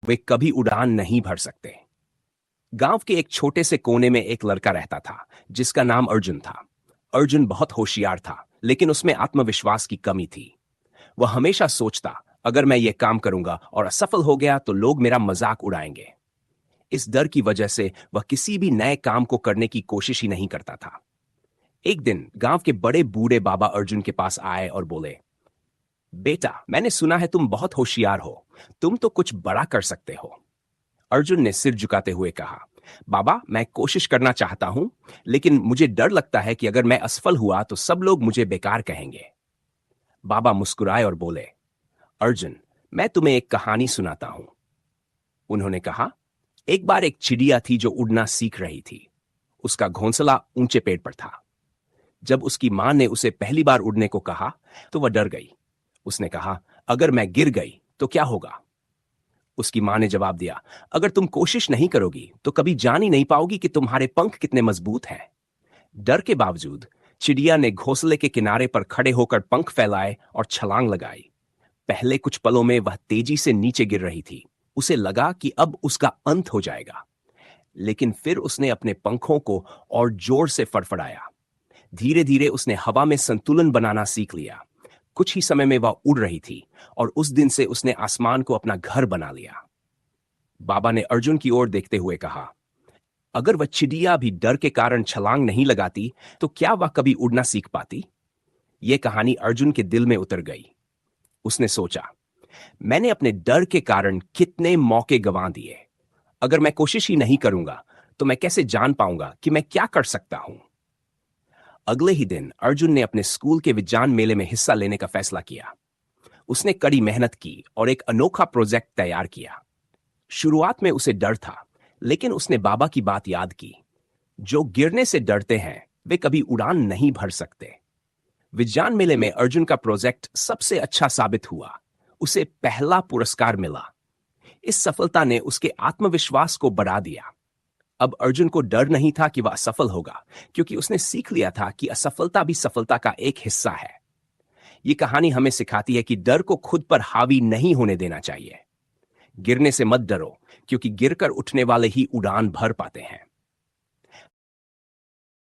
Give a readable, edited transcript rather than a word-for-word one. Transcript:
वे कभी उड़ान नहीं भर सकते। गांव के एक छोटे से कोने में एक लड़का रहता था जिसका नाम अर्जुन था। अर्जुन बहुत होशियार था, लेकिन उसमें आत्मविश्वास की कमी थी। वह हमेशा सोचता, अगर मैं ये काम करूंगा और असफल हो गया तो लोग मेरा मजाक उड़ाएंगे। इस डर की वजह से वह किसी भी नए काम को करने की कोशिश ही नहीं करता था। एक दिन गांव के बड़े बूढ़े बाबा अर्जुन के पास आए और बोले, बेटा, मैंने सुना है तुम बहुत होशियार हो। तुम तो कुछ बड़ा कर सकते हो। अर्जुन ने सिर झुकाते हुए कहा, बाबा, मैं कोशिश करना चाहता हूं, लेकिन मुझे डर लगता है कि अगर मैं असफल हुआ तो सब लोग मुझे बेकार कहेंगे। बाबा मुस्कुराए और बोले, अर्जुन, मैं तुम्हें एक कहानी सुनाता हूं। उन्होंने कहा, एक बार एक चिड़िया थी जो उड़ना सीख रही थी। उसका घोंसला ऊंचे पेड़ पर था। जब उसकी मां ने उसे पहली बार उड़ने को कहा तो वह डर गई। उसने कहा, अगर मैं गिर गई तो क्या होगा? उसकी मां ने जवाब दिया, अगर तुम कोशिश नहीं करोगी तो कभी जान ही नहीं पाओगी कि तुम्हारे पंख कितने मजबूत हैं। डर के बावजूद चिड़िया ने घोंसले के किनारे पर खड़े होकर पंख फैलाए और छलांग लगाई। पहले कुछ पलों में वह तेजी से नीचे गिर रही थी। उसे लगा कि अब उसका अंत हो जाएगा। लेकिन फिर उसने अपने पंखों को और जोर से फड़फड़ाया। धीरे धीरे उसने हवा में संतुलन बनाना सीख लिया। कुछ ही समय में वह उड़ रही थी और उस दिन से उसने आसमान को अपना घर बना लिया। बाबा ने अर्जुन की ओर देखते हुए कहा, अगर वह चिड़िया भी डर के कारण छलांग नहीं लगाती तो क्या वह कभी उड़ना सीख पाती? यह कहानी अर्जुन के दिल में उतर गई। उसने सोचा, मैंने अपने डर के कारण कितने मौके गंवा दिए। अगर मैं कोशिश ही नहीं करूंगा तो मैं कैसे जान पाऊंगा कि मैं क्या कर सकता हूं? अगले ही दिन अर्जुन ने अपने स्कूल के विज्ञान मेले में हिस्सा लेने का फैसला किया। उसने कड़ी मेहनत की और एक अनोखा प्रोजेक्ट तैयार किया। शुरुआत में उसे डर था, लेकिन उसने बाबा की बात याद की, जो गिरने से डरते हैं वे कभी उड़ान नहीं भर सकते। विज्ञान मेले में अर्जुन का प्रोजेक्ट सबसे अच्छा साबित हुआ। उसे पहला पुरस्कार मिला। इस सफलता ने उसके आत्मविश्वास को बढ़ा दिया। अब अर्जुन को डर नहीं था कि वह असफल होगा, क्योंकि उसने सीख लिया था कि असफलता भी सफलता का एक हिस्सा है। ये कहानी हमें सिखाती है कि डर को खुद पर हावी नहीं होने देना चाहिए। गिरने से मत डरो, क्योंकि गिरकर उठने वाले ही उड़ान भर पाते हैं।